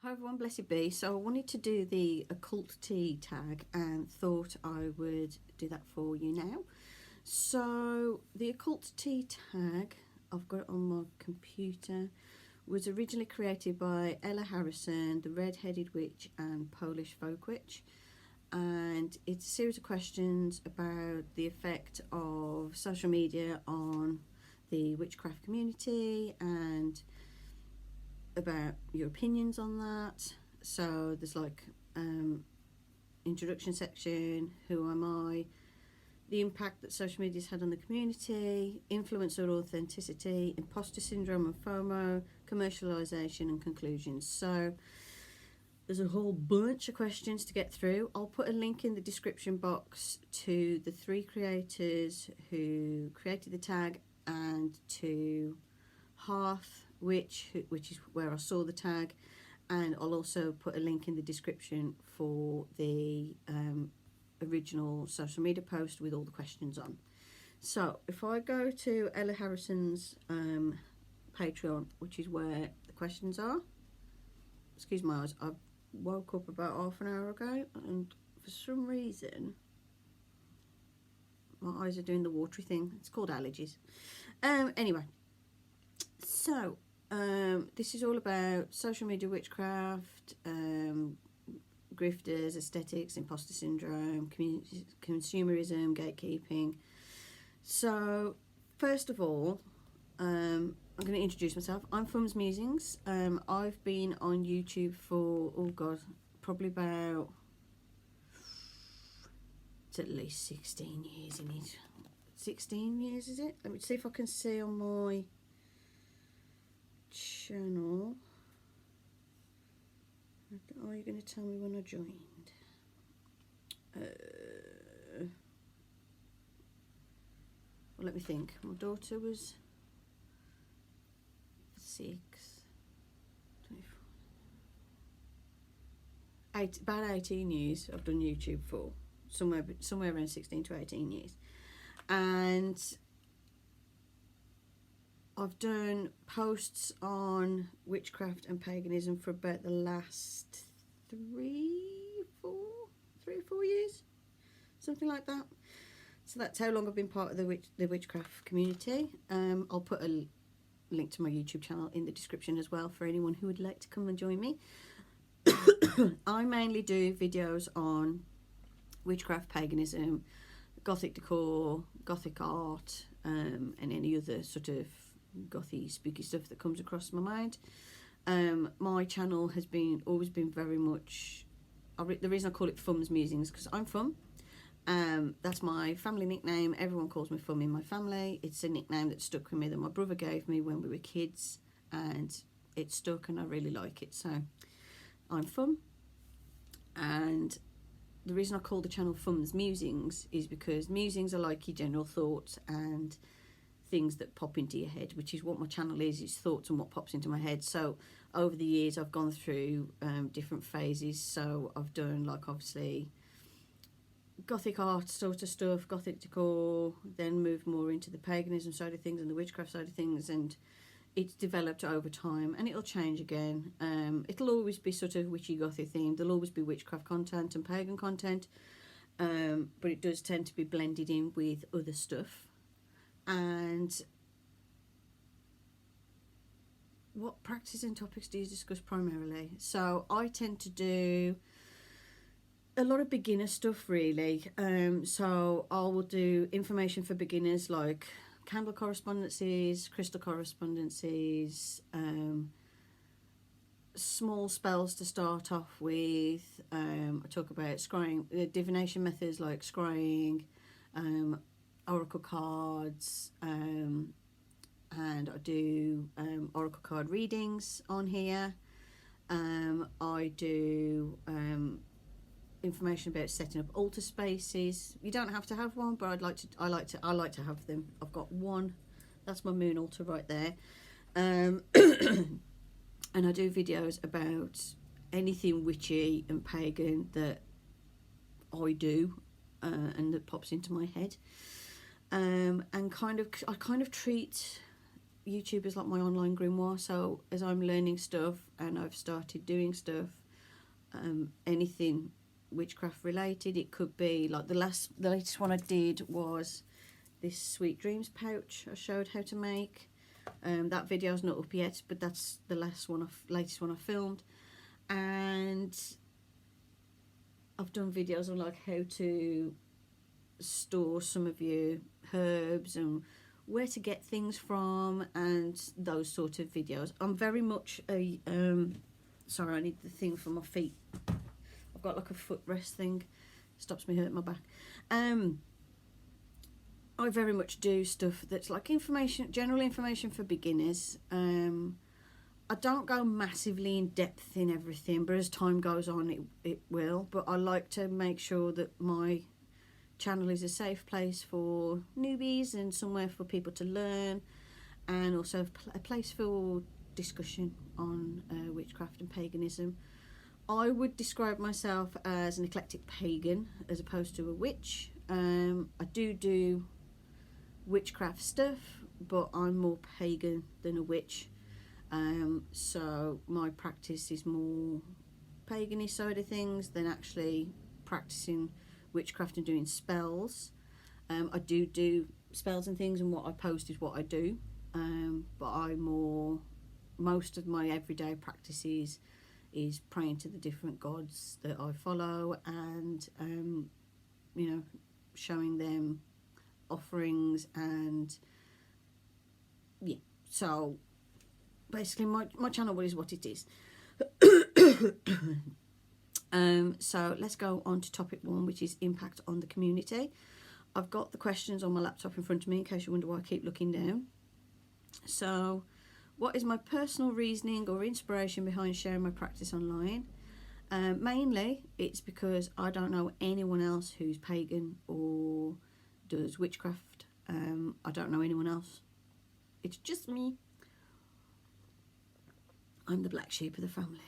Hi everyone, blessed be. So I wanted to do the occultea tag and thought I would do that for you now. So the occultea tag, I've got it on my computer, was originally created by Ella Harrison, the red-headed witch and Polish folk witch. And it's a series of questions about the effect of social media on the witchcraft community and about your opinions on that. So there's like introduction section, who am I, the impact that social media's had on the community, influence or authenticity, imposter syndrome and FOMO, commercialization, and conclusions. So there's a whole bunch of questions to get through. I'll put a link in the description box to the 3 creators who created the tag and to Hearth, which is where I saw the tag, and I'll also put a link in the description for the original social media post with all the questions on. So if I go to Ella Harrison's Patreon, which is where the questions are, excuse my eyes, I woke up about half an hour ago and for some reason my eyes are doing the watery thing. It's called allergies. Anyway, so this is all about social media witchcraft, grifters, aesthetics, imposter syndrome, consumerism, gatekeeping. So first of all, I'm going to introduce myself. I'm fumsmusings. I've been on YouTube for, oh god, probably about, it's at least 16 years in it. 16 years, is it? Let me see if I can see on my channel. Are you going to tell me when I joined? Well, let me think. My daughter was 6, 24, about 18 years I've done YouTube for. Somewhere around 16 to 18 years. And I've done posts on witchcraft and paganism for about the last 3 or 4 years, something like that. So that's how long I've been part of the witchcraft community. I'll put a link to my YouTube channel in the description as well for anyone who would like to come and join me. I mainly do videos on witchcraft, paganism, gothic decor, gothic art, and any other sort of gothy, spooky stuff that comes across my mind. My channel has always been very much, the reason I call it fumsmusings because I'm fum. That's my family nickname. Everyone calls me Fum in my family. It's a nickname that stuck with me that my brother gave me when we were kids, and it stuck and I really like it. So I'm Fum, and the reason I call the channel Fumsmusings is because musings are like your general thoughts and things that pop into your head, which is what my channel is thoughts and what pops into my head. So over the years I've gone through different phases. So I've done, like, obviously gothic art sort of stuff, gothic decor, then moved more into the paganism side of things and the witchcraft side of things, and it's developed over time, and it'll change again. It'll always be sort of witchy gothic themed. There'll always be witchcraft content and pagan content, but it does tend to be blended in with other stuff. And what practices and topics do you discuss primarily? So I tend to do a lot of beginner stuff, really. So I will do information for beginners, like candle correspondences, crystal correspondences, small spells to start off with. I talk about scrying, divination methods like scrying, oracle cards, and I do oracle card readings on here. I do information about setting up altar spaces. You don't have to have one, but I like to have them. I've got one. That's my moon altar right there. And I do videos about anything witchy and pagan that I do and that pops into my head. And I kind of treat YouTube is like my online grimoire. So as I'm learning stuff and I've started doing stuff, anything witchcraft related, it could be like the latest one I did was this Sweet Dreams pouch I showed how to make. That video's not up yet, but that's the latest one I filmed. And I've done videos on like how to store some of your herbs and where to get things from and those sort of videos. I'm very much a sorry, I need the thing for my feet. I've got like a footrest thing, stops me hurting my back. I very much do stuff that's like general information for beginners. I don't go massively in depth in everything, but as time goes on, it will. But I like to make sure that my channel is a safe place for newbies and somewhere for people to learn, and also a place for discussion on witchcraft and paganism. I would describe myself as an eclectic pagan as opposed to a witch. I do witchcraft stuff, but I'm more pagan than a witch. So my practice is more pagan-y side of things than actually practicing witchcraft and doing spells. I do spells and things, and what I post is what I do. But most of my everyday practices is praying to the different gods that I follow, and you know, showing them offerings, and yeah. So basically my channel is what it is. So let's go on to topic 1, which is impact on the community. I've got the questions on my laptop in front of me in case you wonder why I keep looking down. So, what is my personal reasoning or inspiration behind sharing my practice online? Mainly it's because I don't know anyone else who's pagan or does witchcraft. I don't know anyone else. It's just me. I'm the black sheep of the family.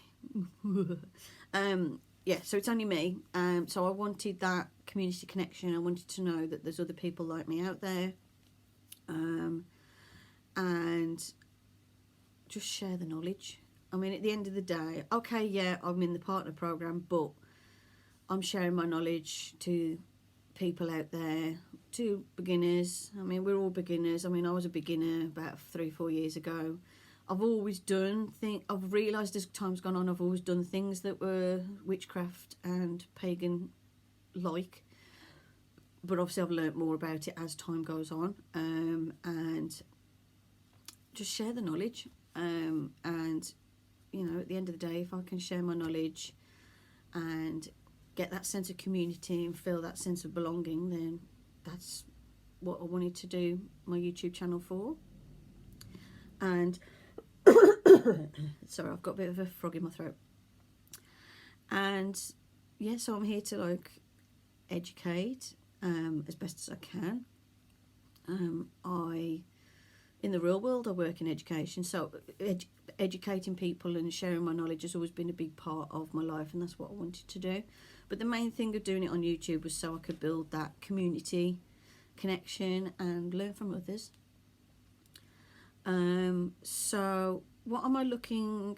Yeah, so it's only me. So I wanted that community connection. I wanted to know that there's other people like me out there. And just share the knowledge. I mean, at the end of the day, okay, yeah, I'm in the partner program, but I'm sharing my knowledge to people out there, to beginners. I mean, we're all beginners. I mean, I was a beginner about 3-4 years ago. I've always I've realised as time's gone on, I've always done things that were witchcraft and pagan like, but obviously I've learnt more about it as time goes on, and just share the knowledge, and you know, at the end of the day, if I can share my knowledge and get that sense of community and feel that sense of belonging, then that's what I wanted to do my YouTube channel for. And sorry, I've got a bit of a frog in my throat. And yeah, so I'm here to like educate as best as I can. In the real world, I work in education, so educating people and sharing my knowledge has always been a big part of my life, and that's what I wanted to do. But the main thing of doing it on YouTube was so I could build that community connection and learn from others. So what am I looking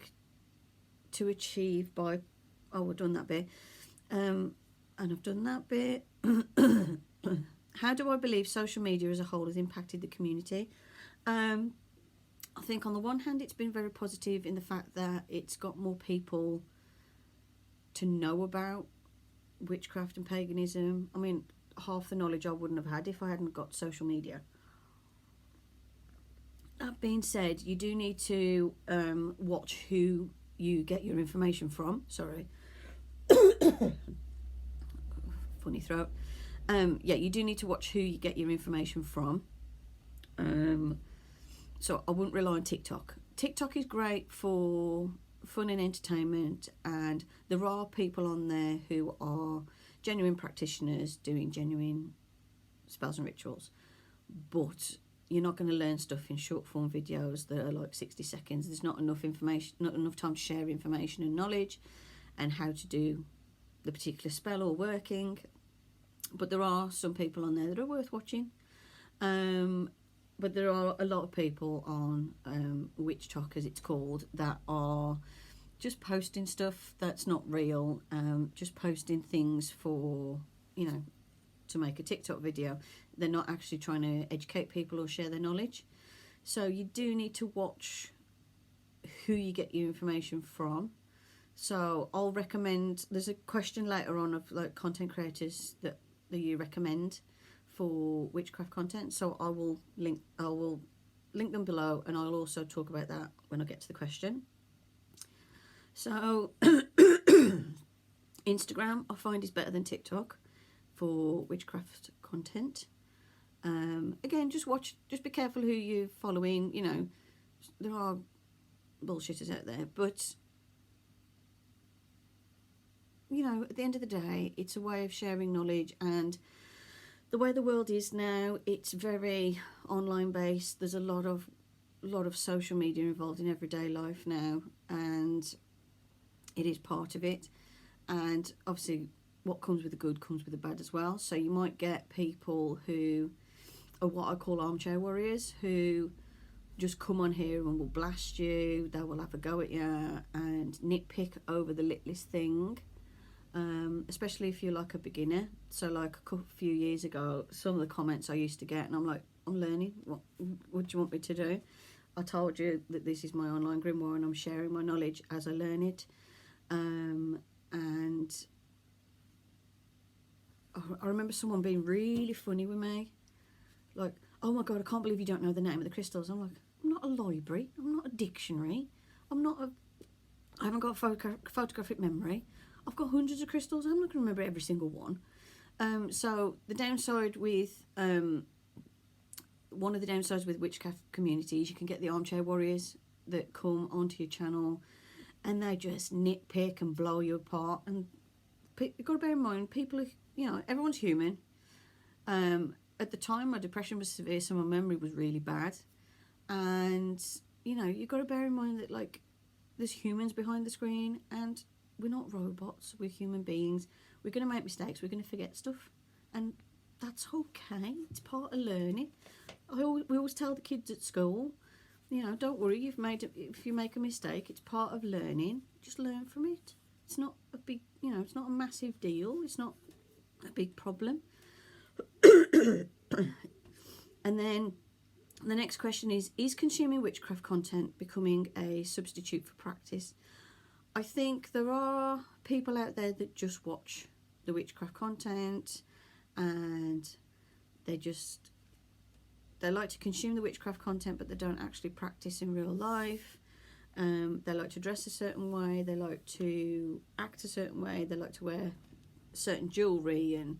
to achieve by, I've done that bit, and I've done that bit. How do I believe social media as a whole has impacted the community? I think on the one hand, it's been very positive in the fact that it's got more people to know about witchcraft and paganism. I mean, half the knowledge I wouldn't have had if I hadn't got social media. That being said, you do need to watch who you get your information from. Sorry. Funny throat. Yeah, you do need to watch who you get your information from. So I wouldn't rely on TikTok. TikTok is great for fun and entertainment, and there are people on there who are genuine practitioners doing genuine spells and rituals, but you're not going to learn stuff in short form videos that are like 60 seconds. There's not enough information, not enough time to share information and knowledge and how to do the particular spell or working. But there are some people on there that are worth watching. but there are a lot of people on Witch Talk, as it's called, that are just posting stuff that's not real, just posting things for, you know, to make a TikTok video. They're not actually trying to educate people or share their knowledge. So you do need to watch who you get your information from. So I'll recommend, there's a question later on of like content creators that you recommend for witchcraft content. So I will link them below, and I'll also talk about that when I get to the question. So Instagram I find is better than TikTok for witchcraft content. Again, just be careful who you're following. You know, there are bullshitters out there, but you know, at the end of the day, it's a way of sharing knowledge, and the way the world is now, it's very online based. There's a lot of social media involved in everyday life now, and it is part of it. And obviously what comes with the good comes with the bad as well. So you might get people who are what I call armchair warriors, who just come on here and will blast you. They will have a go at you and nitpick over the littlest thing, especially if you're like a beginner. So like a few years ago, some of the comments I used to get, and I'm like, I'm learning. What do you want me to do? I told you that this is my online grimoire and I'm sharing my knowledge as I learn it. And I remember someone being really funny with me, like, oh my god, I can't believe you don't know the name of the crystals. I'm like, I'm not a library, I'm not a dictionary, I haven't got a photographic memory. I've got hundreds of crystals, I'm not going to remember every single one. So the downside with one of the downsides with witchcraft communities, you can get the armchair warriors that come onto your channel and they just nitpick and blow you apart. And you've got to bear in mind, people are, you know, everyone's human. At the time, my depression was severe, so my memory was really bad. And, you know, you've got to bear in mind that, like, there's humans behind the screen, and we're not robots, we're human beings. We're going to make mistakes, we're going to forget stuff. And that's okay, it's part of learning. We always tell the kids at school, you know, don't worry, if you make a mistake, it's part of learning. Just learn from it. It's not a big, you know, it's not a massive deal. It's not a big problem. And then the next question is consuming witchcraft content becoming a substitute for practice? I think there are people out there that just watch the witchcraft content and they like to consume the witchcraft content, but they don't actually practice in real life. They like to dress a certain way, they like to act a certain way, they like to wear certain jewellery, and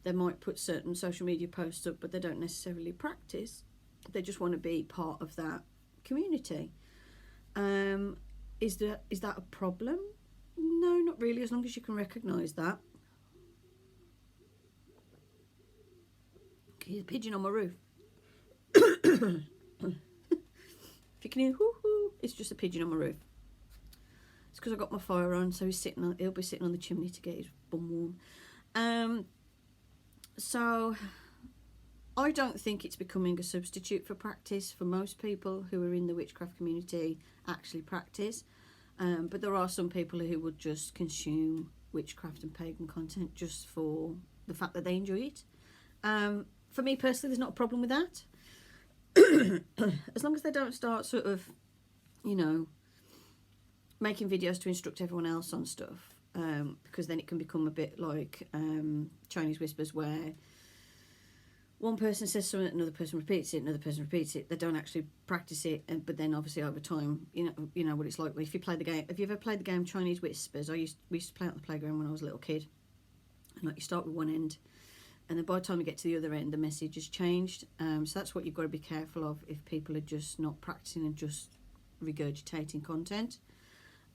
they might put certain social media posts up, but they don't necessarily practice. They just want to be part of that community. Is that a problem? No, not really, as long as you can recognise that. Okay, there's a pigeon on my roof. If you can hear hoo-hoo, it's just a pigeon on my roof. It's because I got my fire on, so he'll be sitting on the chimney to get his bum warm. So I don't think it's becoming a substitute for practice. For most people who are in the witchcraft community actually practice, but there are some people who would just consume witchcraft and pagan content just for the fact that they enjoy it. For me personally, there's not a problem with that. As long as they don't start sort of, you know, making videos to instruct everyone else on stuff, because then it can become a bit like Chinese whispers, where one person says something, another person repeats it, another person repeats it. They don't actually practice it, but then obviously over time, you know what it's like. If you play the game, have you ever played the game Chinese whispers? We used to play it on the playground when I was a little kid. And like, you start with one end, and then by the time you get to the other end, the message has changed. So that's what you've got to be careful of if people are just not practicing and just regurgitating content.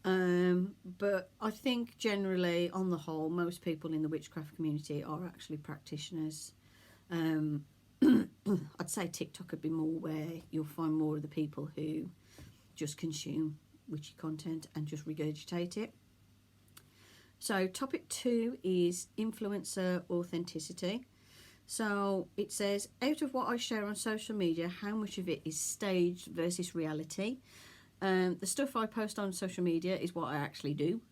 But I think generally, on the whole, most people in the witchcraft community are actually practitioners. I'd say TikTok would be more where you'll find more of the people who just consume witchy content and just regurgitate it. So topic 2 is influencer authenticity. So it says, out of what I share on social media, how much of it is staged versus reality? The stuff I post on social media is what I actually do,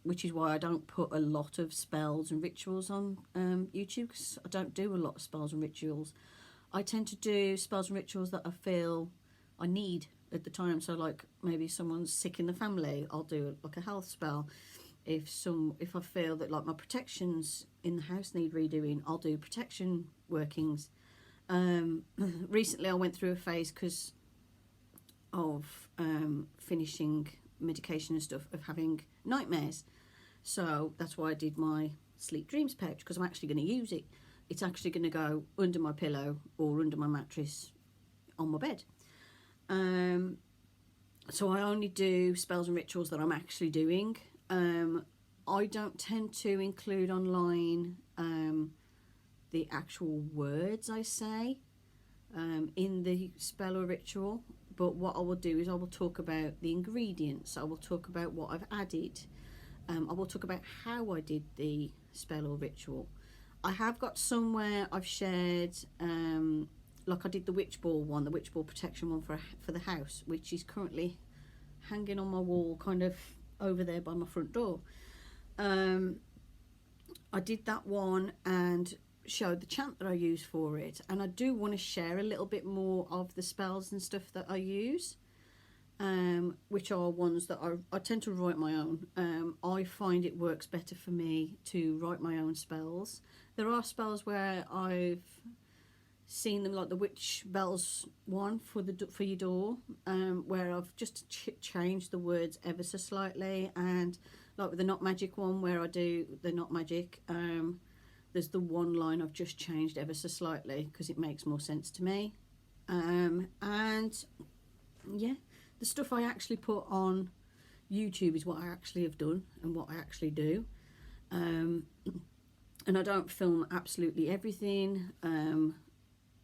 which is why I don't put a lot of spells and rituals on YouTube, because I don't do a lot of spells and rituals. I tend to do spells and rituals that I feel I need at the time. So like maybe someone's sick in the family, I'll do like a health spell. If I feel that like my protections in the house need redoing, I'll do protection workings. Recently I went through a phase because of finishing medication and stuff, of having nightmares. So that's why I did my sleep dreams pouch, because I'm actually going to use it. It's actually going to go under my pillow or under my mattress on my bed. So I only do spells and rituals that I'm actually doing. I don't tend to include online the actual words I say in the spell or ritual, but what I will do is I will talk about the ingredients, I will talk about what I've added, I will talk about how I did the spell or ritual. I have got somewhere I've shared, like I did the witch ball one, the witch ball protection one for the house, which is currently hanging on my wall kind of over there by my front door. I did that one and showed the chant that I use for it, and I do want to share a little bit more of the spells and stuff that I use, which are ones that I tend to write my own. I find it works better for me to write my own spells. There are spells where I've seen them, like the witch bells one for your door, where I've just changed the words ever so slightly, and like with the not magic one where I do the not magic, there's the one line I've just changed ever so slightly because it makes more sense to me. And yeah, the stuff I actually put on YouTube is what I actually have done and what I actually do. And I don't film absolutely everything.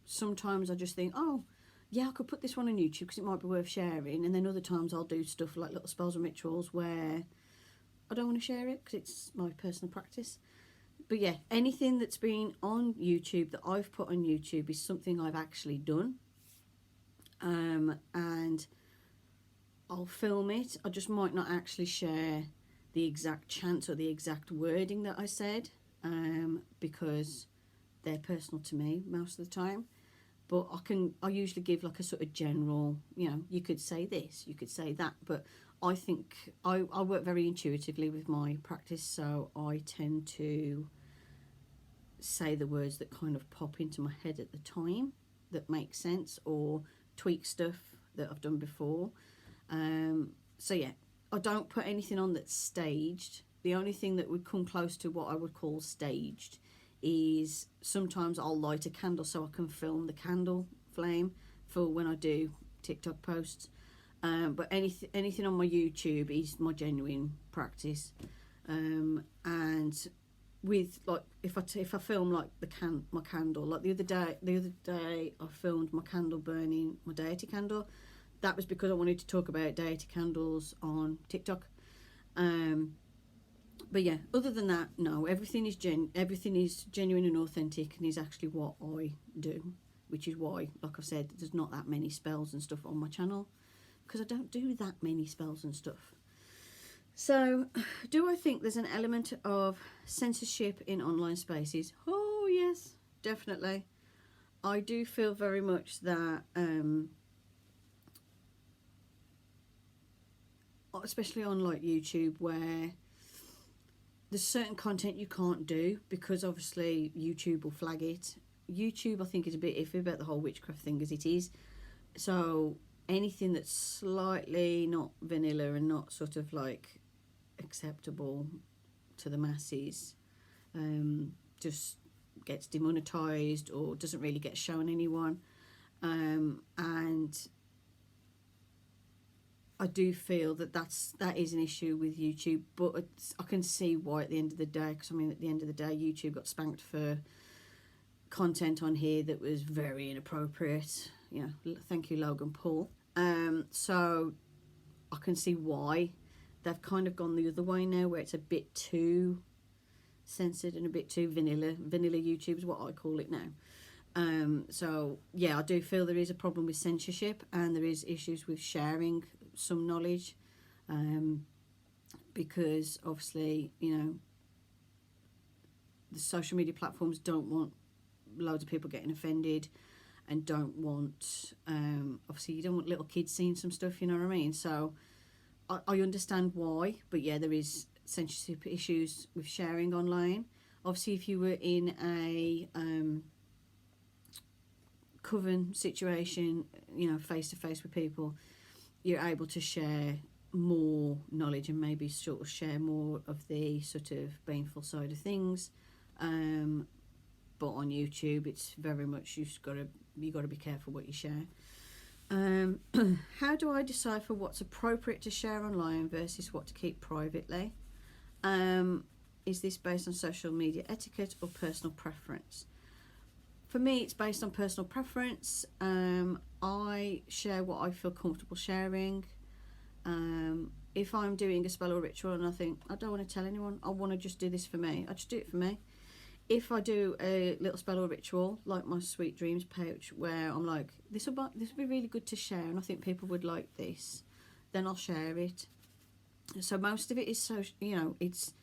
Sometimes I just think, oh yeah, I could put this one on YouTube because it might be worth sharing, and then other times I'll do stuff like little spells and rituals where I don't want to share it because it's my personal practice. But yeah, anything that's been on YouTube that I've put on YouTube is something I've actually done, and I'll film it. I just might not actually share the exact chant or the exact wording that I said, because they're personal to me most of the time. But I usually give like a sort of general, you could say this, you could say that, but I think I work very intuitively with my practice, so I tend to say the words that kind of pop into my head at the time that make sense, or tweak stuff that I've done before. So yeah, I don't put anything on that's staged. The only thing that would come close to what I would call staged is sometimes I'll light a candle so I can film the candle flame for when I do TikTok posts. But anything on my YouTube is my genuine practice. And with like if I film like my candle, like the other day I filmed my candle burning, my deity candle. That was because I wanted to talk about deity candles on TikTok. But yeah, other than that, no, everything is genuine and authentic, and is actually what I do, which is why, like I said, there's not that many spells and stuff on my channel, because I don't do that many spells and stuff. So, do I think there's an element of censorship in online spaces? Oh yes, definitely. I do feel very much that, especially on like YouTube, where there's certain content you can't do because obviously YouTube will flag it. YouTube, I think, is a bit iffy about the whole witchcraft thing as it is. So anything that's slightly not vanilla and not sort of like acceptable to the masses just gets demonetized or doesn't really get shown anyone. And I do feel that is an issue with YouTube, but I can see why at the end of the day, because I mean at the end of the day YouTube got spanked for content on here that was very inappropriate. Thank you, Logan Paul. So I can see why they've kind of gone the other way now, where it's a bit too censored and a bit too vanilla. Vanilla YouTube is what I call it now. So yeah, I do feel there is a problem with censorship, and there is issues with sharing some knowledge, because obviously, you know, the social media platforms don't want loads of people getting offended, and don't want, obviously you don't want little kids seeing some stuff, you know what I mean? So I understand why, but yeah, there is censorship issues with sharing online. Obviously, if you were in a coven situation, you know, face to face with people, you're able to share more knowledge and maybe sort of share more of the sort of baneful side of things. But on YouTube, it's very much you got to be careful what you share. How do I decipher what's appropriate to share online versus what to keep privately? Is this based on social media etiquette or personal preference? For me, it's based on personal preference. I share what I feel comfortable sharing. If I'm doing a spell or ritual and I think I don't want to tell anyone, I want to just do this for me, I just do it for me. If I do a little spell or ritual, like my Sweet Dreams pouch, where I'm like, this will be really good to share, and I think people would like this, then I'll share it. So most of it is, so you know, it's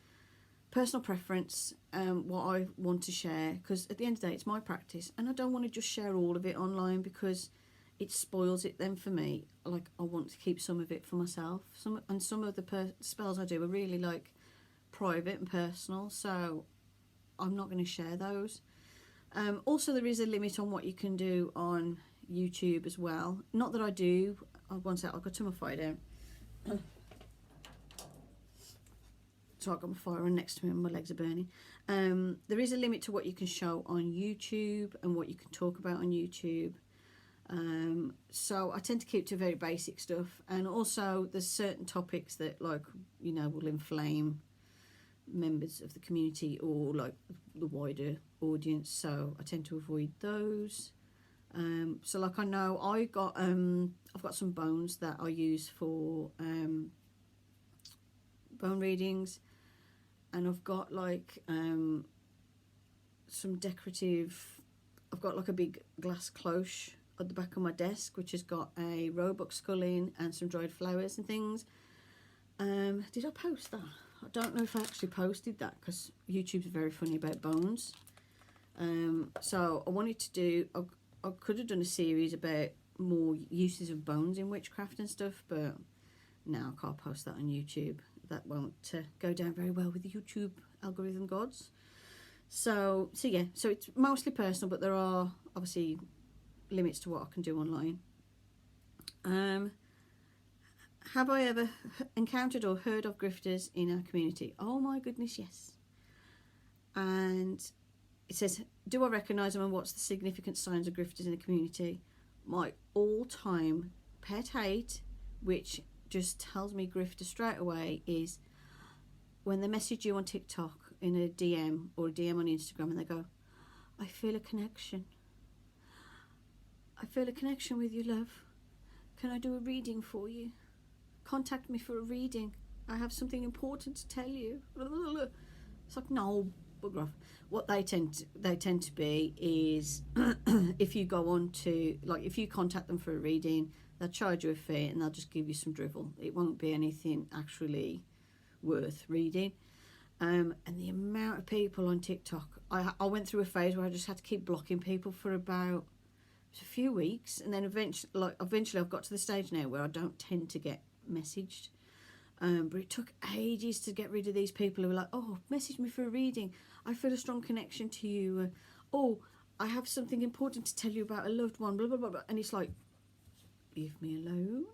personal preference, what I want to share, because at the end of the day, it's my practice, and I don't want to just share all of it online because it spoils it then for me. Like, I want to keep some of it for myself. Some of the spells I do are really like private and personal, so I'm not going to share those. Also, there is a limit on what you can do on YouTube as well. Not that I do. One sec, I've got to turn my fire down. So I've got my fire on next to me and my legs are burning. There is a limit to what you can show on YouTube and what you can talk about on YouTube. So I tend to keep to very basic stuff. And also there's certain topics that, like, you know, will inflame members of the community or like the wider audience, so I tend to avoid those. So like, I know I've got some bones that I use for bone readings, and I've got like some decorative, I've got like a big glass cloche at the back of my desk which has got a roebuck skull in and some dried flowers and things. Did I post that? I don't know if I actually posted that, because YouTube's very funny about bones. So I wanted to do, I could have done a series about more uses of bones in witchcraft and stuff, but no, I can't post that on YouTube. That won't go down very well with the YouTube algorithm gods. So yeah, so it's mostly personal, but there are obviously limits to what I can do online. Have I ever encountered or heard of grifters in our community? Oh my goodness, yes. And it says, do I recognise them and what's the significant signs of grifters in the community? My all-time pet hate, which just tells me grifter straight away, is when they message you on TikTok in a DM or a DM on Instagram and they go, I feel a connection. I feel a connection with you, love. Can I do a reading for you? Contact me for a reading. I have something important to tell you. It's like, no, bugger off. What they tend to be is if you go on to, like, if you contact them for a reading, they'll charge you a fee and they'll just give you some drivel. It won't be anything actually worth reading. And the amount of people on TikTok, I went through a phase where I just had to keep blocking people for about a few weeks, and then eventually I've got to the stage now where I don't tend to get messaged. But it took ages to get rid of these people who were like, oh, message me for a reading. I feel a strong connection to you. Oh, I have something important to tell you about a loved one, blah, blah, blah, blah. And it's like, leave me alone.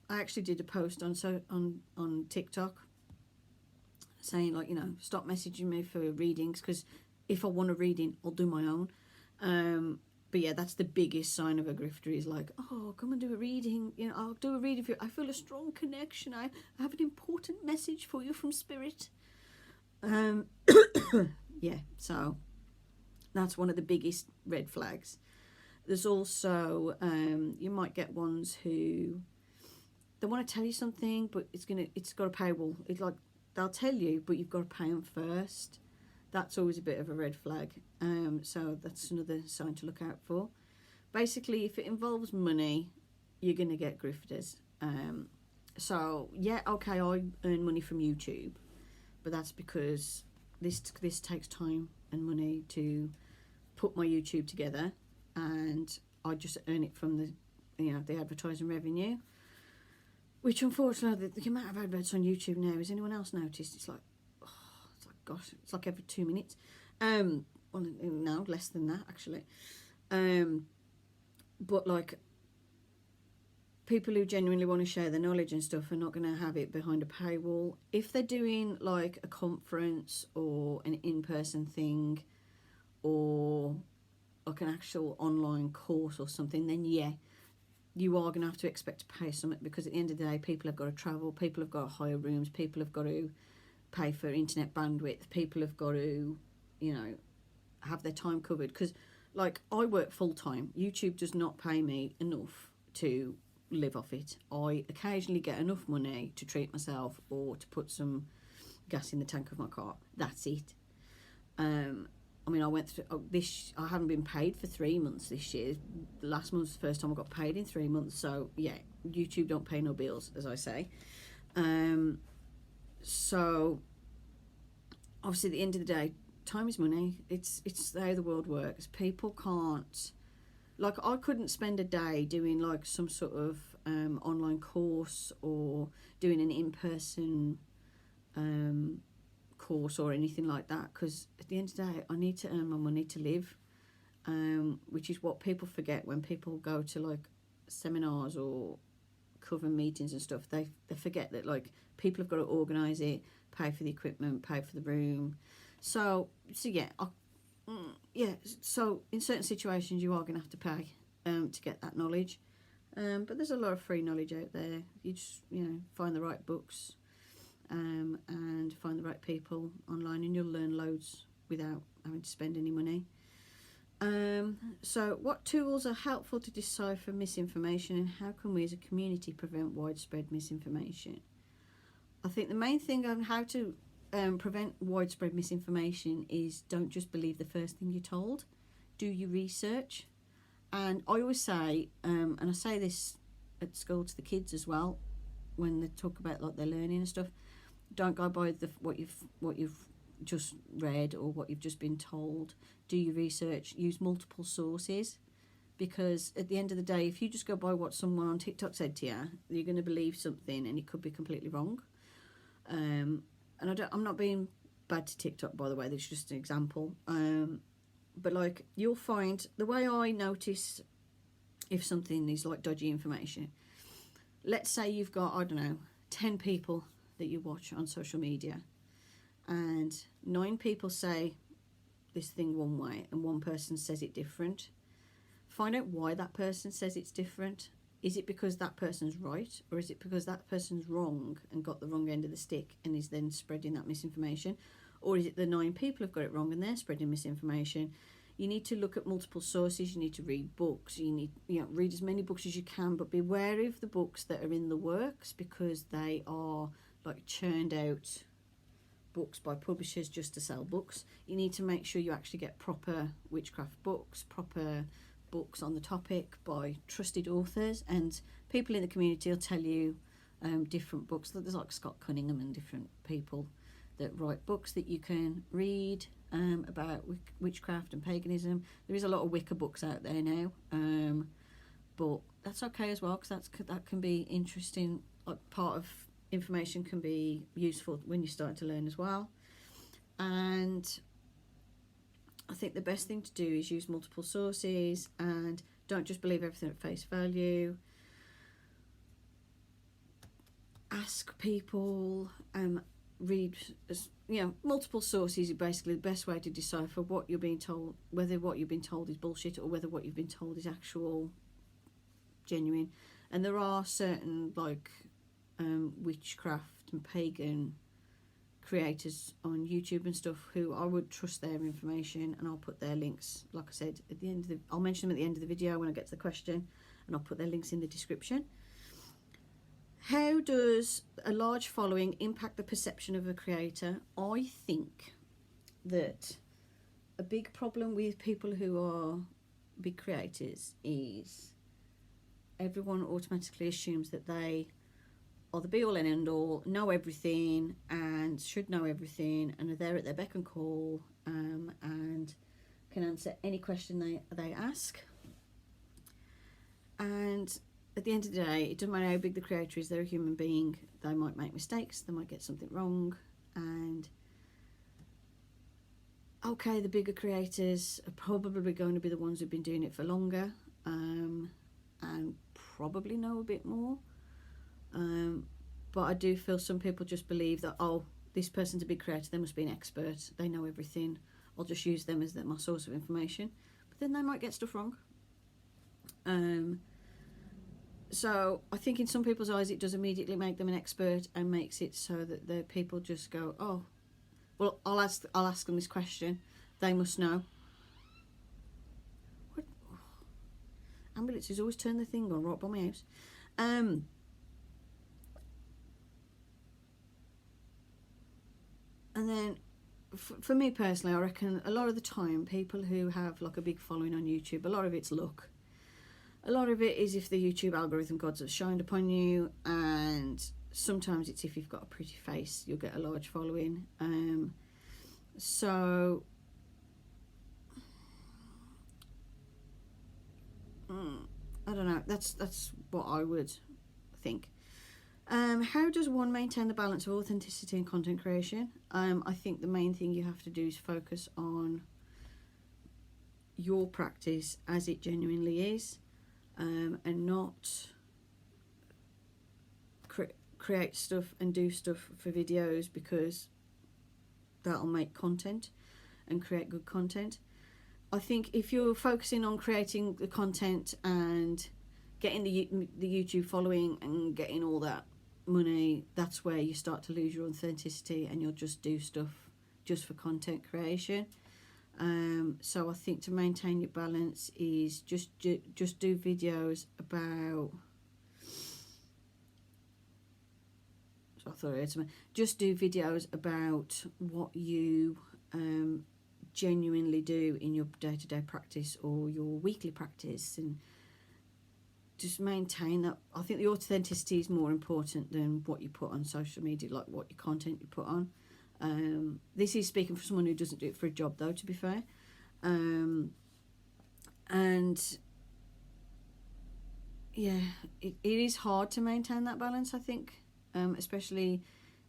I actually did a post on TikTok saying, like, you know, stop messaging me for readings, because if I want a reading, I'll do my own. But yeah, that's the biggest sign of a grifter, is like, oh, come and do a reading. You know, I'll do a reading for you. I feel a strong connection. I have an important message for you from spirit. Yeah, so that's one of the biggest red flags. There's also, you might get ones who, they want to tell you something, but it's got a paywall. It's like, they'll tell you, but you've got to pay them first. That's always a bit of a red flag. So that's another sign to look out for. Basically, if it involves money, you're going to get grifters. So yeah, okay, I earn money from YouTube, but that's because this takes time and money to put my YouTube together, and I just earn it from the advertising revenue. Which unfortunately, the amount of adverts on YouTube now, has anyone else noticed? It's like, gosh, it's like every 2 minutes. Well, no, less than that actually. But like, people who genuinely want to share their knowledge and stuff are not going to have it behind a paywall. If they're doing like a conference or an in-person thing, or like an actual online course or something, then yeah, you are going to have to expect to pay something, because at the end of the day, people have got to travel, people have got to hire rooms, people have got to pay for internet bandwidth, people have got to, have their time covered. Because, like, I work full-time. YouTube does not pay me enough to live off it. I occasionally get enough money to treat myself or to put some gas in the tank of my car. That's it. I mean, I went through I haven't been paid for 3 months this year. Last month's the first time I got paid in 3 months. So yeah, YouTube don't pay no bills, as I say. So obviously, at the end of the day, time is money. It's how the world works. People can't, like, I couldn't spend a day doing like some sort of online course or doing an in-person course or anything like that, because at the end of the day, I need to earn my money to live, which is what people forget when people go to like seminars or cover meetings and stuff. They forget that, like, people have got to organise it, pay for the equipment, pay for the room. So yeah, so in certain situations you are going to have to pay to get that knowledge, but there's a lot of free knowledge out there. You just find the right books and find the right people online, and you'll learn loads without having to spend any money. So what tools are helpful to decipher misinformation, and how can we as a community prevent widespread misinformation? I think the main thing on how to prevent widespread misinformation is, don't just believe the first thing you're told. Do your research. And I always say, and I say this at school to the kids as well, when they talk about like their learning and stuff, don't go by what you've just read or what you've just been told. Do your research. Use multiple sources, because at the end of the day, if you just go by what someone on TikTok said to you, you're going to believe something and it could be completely wrong. And I'm not being bad to TikTok, by the way. That's just an example. But like, you'll find, the way I notice if something is like dodgy information, let's say you've got, I don't know, 10 people that you watch on social media, and 9 people say this thing one way and one person says it different. Find out why that person says it's different. Is it because that person's right, or is it because that person's wrong and got the wrong end of the stick and is then spreading that misinformation? Or is it the 9 people have got it wrong and they're spreading misinformation? You need to look at multiple sources. You need to read books. You need, read as many books as you can, but be wary of the books that are in the works, because they are like churned out books by publishers just to sell books. You need to make sure you actually get proper witchcraft books, proper books on the topic by trusted authors, and people in the community will tell you different books. There's like Scott Cunningham and different people that write books that you can read about witchcraft and paganism. There is a lot of Wicca books out there now, but that's okay as well, because that can be interesting. Like, part of information can be useful when you're starting to learn as well. And I think the best thing to do is use multiple sources, and don't just believe everything at face value. Ask people, read, multiple sources. Is basically the best way to decipher what you're being told, whether what you've been told is bullshit or whether what you've been told is actual, genuine. And there are certain like witchcraft and pagan creators on YouTube and stuff who I would trust their information, and I'll put their links, like I said, at the end of I'll mention them at the end of the video when I get to the question, and I'll put their links in the description. How does a large following impact the perception of a creator? I think that a big problem with people who are big creators is everyone automatically assumes that they are the be all and end all, know everything and should know everything, and are there at their beck and call, and can answer any question they ask. And at the end of the day, it doesn't matter how big the creator is, they're a human being. They might make mistakes, they might get something wrong, and okay, the bigger creators are probably going to be the ones who've been doing it for longer, and probably know a bit more. But I do feel some people just believe that, oh, this person's a big creator, they must be an expert, they know everything, I'll just use them as my source of information. But then they might get stuff wrong. So I think in some people's eyes it does immediately make them an expert, and makes it so that the people just go, oh, well, I'll ask them this question, they must know. What? Oh. Ambulances always turn the thing on right by my house. And then for me personally, I reckon a lot of the time people who have like a big following on YouTube, a lot of it's luck. A lot of it is if the YouTube algorithm gods have shined upon you, and sometimes it's if you've got a pretty face, you'll get a large following. So I don't know, that's what I would think. How does one maintain the balance of authenticity and content creation? I think the main thing you have to do is focus on your practice as it genuinely is, and not create stuff and do stuff for videos because that'll make content and create good content. I think if you're focusing on creating the content and getting the YouTube following and getting all that money, that's where you start to lose your authenticity, and you'll just do stuff just for content creation. So I think to maintain your balance is just do videos about. So I thought I had something. Just do videos about what you genuinely do in your day-to-day practice or your weekly practice, and just maintain that. I think the authenticity is more important than what you put on social media, like what your content you put on. This is speaking for someone who doesn't do it for a job, though, to be fair. And yeah, it is hard to maintain that balance, I think, especially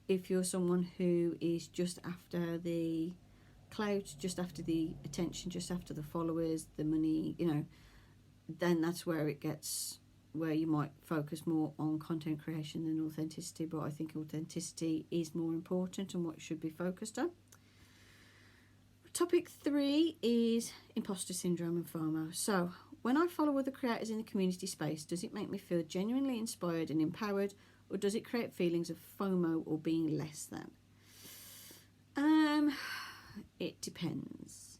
if you're someone who is just after the clout, just after the attention, just after the followers, the money, then that's where it gets, where you might focus more on content creation than authenticity. But I think authenticity is more important and what should be focused on. Topic 3 is imposter syndrome and FOMO. So when I follow other creators in the community space, does it make me feel genuinely inspired and empowered, or does it create feelings of FOMO or being less than? It depends.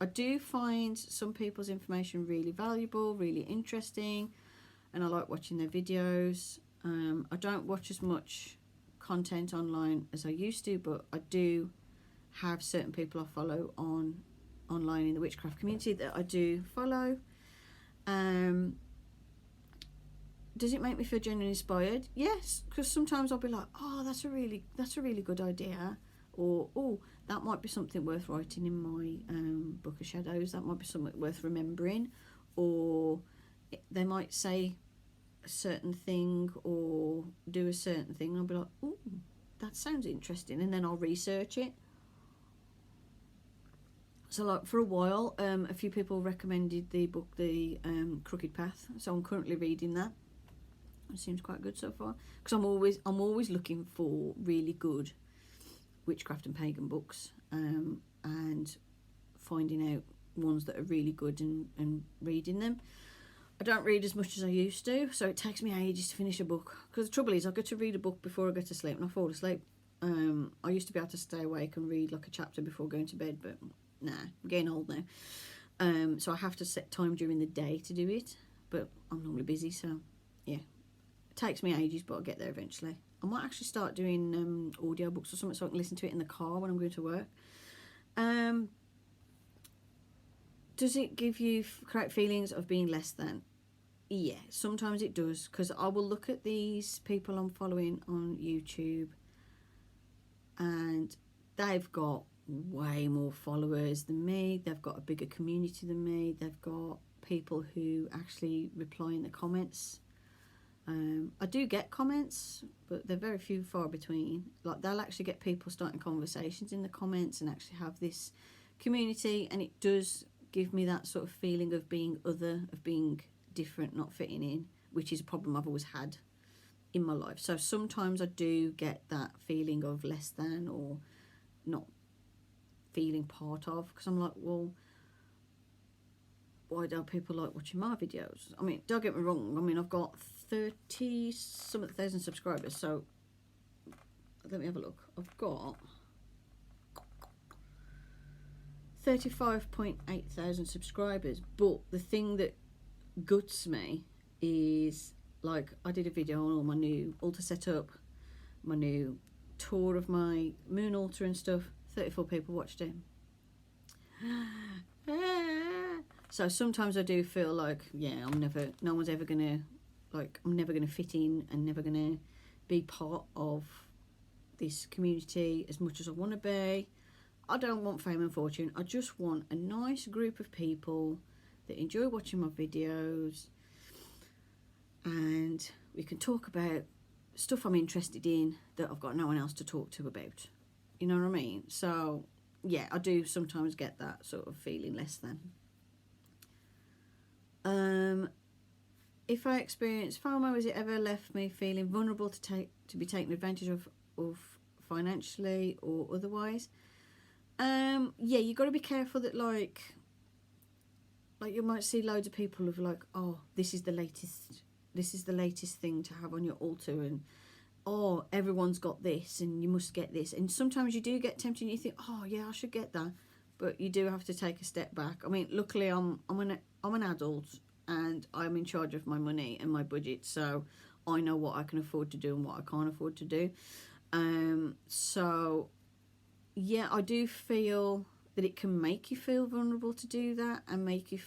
I do find some people's information really valuable, really interesting, and I like watching their videos. I don't watch as much content online as I used to, but I do have certain people I follow online in the witchcraft community that I do follow. Does it make me feel genuinely inspired? Yes, because sometimes I'll be like, oh, that's a really good idea, or oh, that might be something worth writing in my book of shadows, that might be something worth remembering, or they might say a certain thing or do a certain thing, I'll be like, oh, that sounds interesting, and then I'll research it. So like for a while, a few people recommended the book The Crooked Path, so I'm currently reading that. It seems quite good so far, because I'm always looking for really good witchcraft and pagan books, and finding out ones that are really good and reading them. I don't read as much as I used to, so it takes me ages to finish a book, because the trouble is I go to read a book before I go to sleep and I fall asleep. I used to be able to stay awake and read like a chapter before going to bed, but nah, I'm getting old now. So I have to set time during the day to do it. but I'm normally busy, so yeah, it takes me ages, but I'll get there eventually. I might actually start doing audiobooks or something so I can listen to it in the car when I'm going to work. Does it give you correct feelings of being less than? Yeah, sometimes it does, because I will look at these people I'm following on YouTube and they've got way more followers than me, they've got a bigger community than me, they've got people who actually reply in the comments. I do get comments, but they're very few, far between. Like, they'll actually get people starting conversations in the comments and actually have this community, and it does give me that sort of feeling of being other, of being different, not fitting in, which is a problem I've always had in my life. So sometimes I do get that feeling of less than or not feeling part of, because I'm like, well, why don't people like watching my videos? I mean, don't get me wrong, I mean, I've got 30 some thousand subscribers, so let me have a look. I've got 35.8 thousand subscribers, but the thing that guts me is, like, I did a video on all my new altar setup, my new tour of my moon altar and stuff. 34 people watched it. So sometimes I do feel like, yeah, no one's ever gonna, like, I'm never gonna fit in and never gonna be part of this community as much as I want to be. I don't want fame and fortune. I just want a nice group of people that enjoy watching my videos, and we can talk about stuff I'm interested in that I've got no one else to talk to about. You know what I mean? So yeah, I do sometimes get that sort of feeling less than. If I experience FOMO, has it ever left me feeling vulnerable to be taken advantage of financially or otherwise? Yeah, you got to be careful that, like you might see loads of people of like, oh, this is the latest thing to have on your altar, and oh, everyone's got this and you must get this. And sometimes you do get tempted and you think, oh yeah, I should get that, but you do have to take a step back. I mean, luckily I'm an adult and I'm in charge of my money and my budget, so I know what I can afford to do and what I can't afford to do. So yeah, I do feel that it can make you feel vulnerable to do that, and make you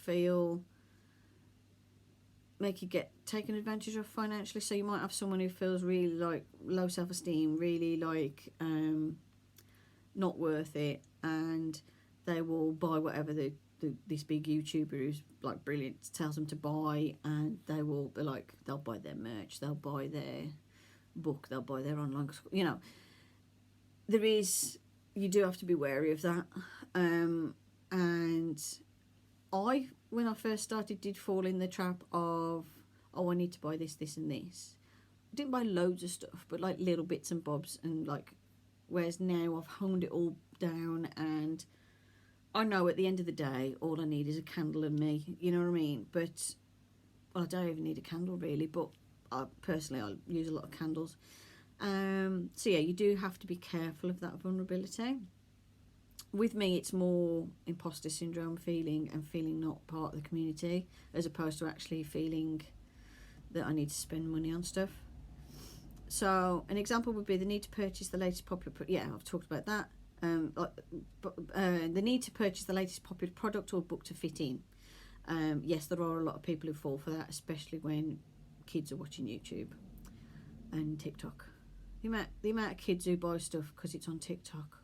get taken advantage of financially. So you might have someone who feels really like low self-esteem, really like not worth it, and they will buy whatever this big YouTuber who's like brilliant tells them to buy, and they'll buy their merch, they'll buy their book, they'll buy their online school. You know, you do have to be wary of that. And when I first started, did fall in the trap of, oh, I need to buy this, this and this. I didn't buy loads of stuff, but like little bits and bobs, and like, whereas now I've honed it all down, and I know at the end of the day, all I need is a candle and me, you know what I mean? But, well, I don't even need a candle really, but I use a lot of candles. So yeah, you do have to be careful of that vulnerability. With me, it's more imposter syndrome feeling, and feeling not part of the community, as opposed to actually feeling that I need to spend money on stuff. So an example would be the need to purchase the latest popular I've talked about that. The need to purchase the latest popular product or book to fit in. Yes, there are a lot of people who fall for that, especially when kids are watching YouTube and TikTok. The amount of kids who buy stuff because it's on TikTok.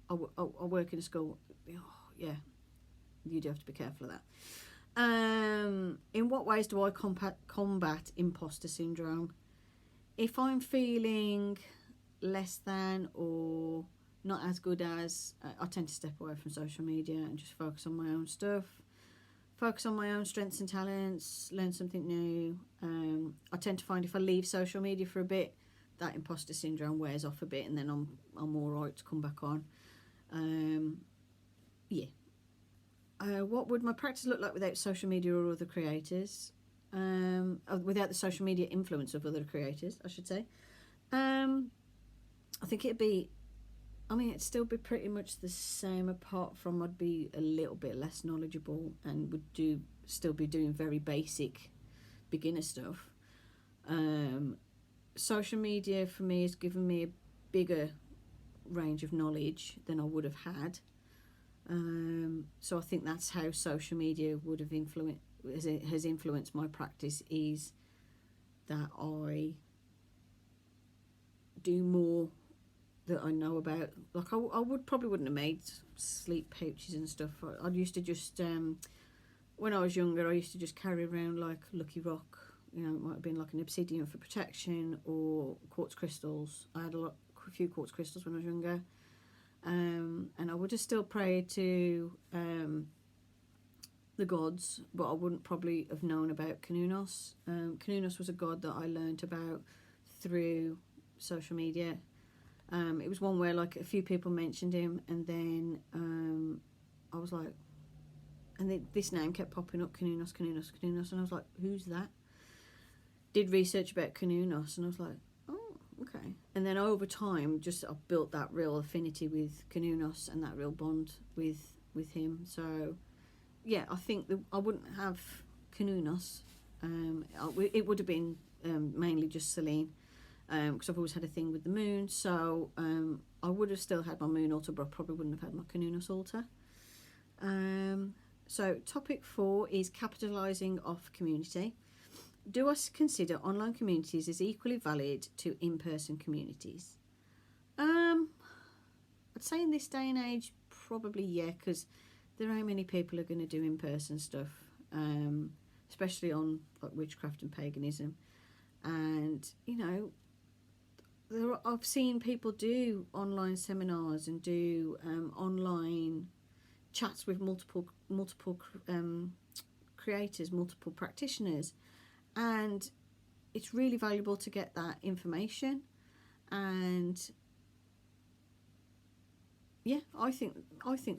I work in a school. Oh, yeah, you do have to be careful of that. In what ways do I combat imposter syndrome? If I'm feeling less than or not as good as, I tend to step away from social media and just focus on my own stuff, focus on my own strengths and talents, learn something new. I tend to find if I leave social media for a bit, that imposter syndrome wears off a bit, and then I'm all right to come back on. What would my practice look like without social media or other creators? Without the social media influence of other creators, I should say. I think it'd still be pretty much the same, apart from I'd be a little bit less knowledgeable and would still be doing very basic beginner stuff. Social media for me has given me a bigger range of knowledge than I would have had. So I think that's how social media would have has influenced my practice, is that I do more that I know about. Like I wouldn't have made sleep pouches and stuff. I used to just when I was younger, I used to just carry around like Lucky Rock. You know, it might have been like an obsidian for protection, or quartz crystals. I had a few quartz crystals when I was younger, and I would have still prayed to the gods, but I wouldn't probably have known about Cernunnos. Cernunnos was a god that I learnt about through social media. It was one where like a few people mentioned him, and then I was like, and this name kept popping up, Cernunnos, Cernunnos, Cernunnos, and I was like, who's that? Did research about Cernunnos, and I was like, oh, okay. And then over time, just I built that real affinity with Cernunnos and that real bond with him. So yeah, I think that I wouldn't have Cernunnos. It would have been mainly just Selene, because I've always had a thing with the moon. So I would have still had my moon altar, but I probably wouldn't have had my Cernunnos altar. So topic 4 is capitalising off community. Do I consider online communities as equally valid to in-person communities? I'd say in this day and age, probably yeah, because there ain't many people who are going to do in-person stuff, especially on like witchcraft and paganism. And you know, I've seen people do online seminars and do online chats with multiple creators, multiple practitioners, and it's really valuable to get that information. And yeah, I think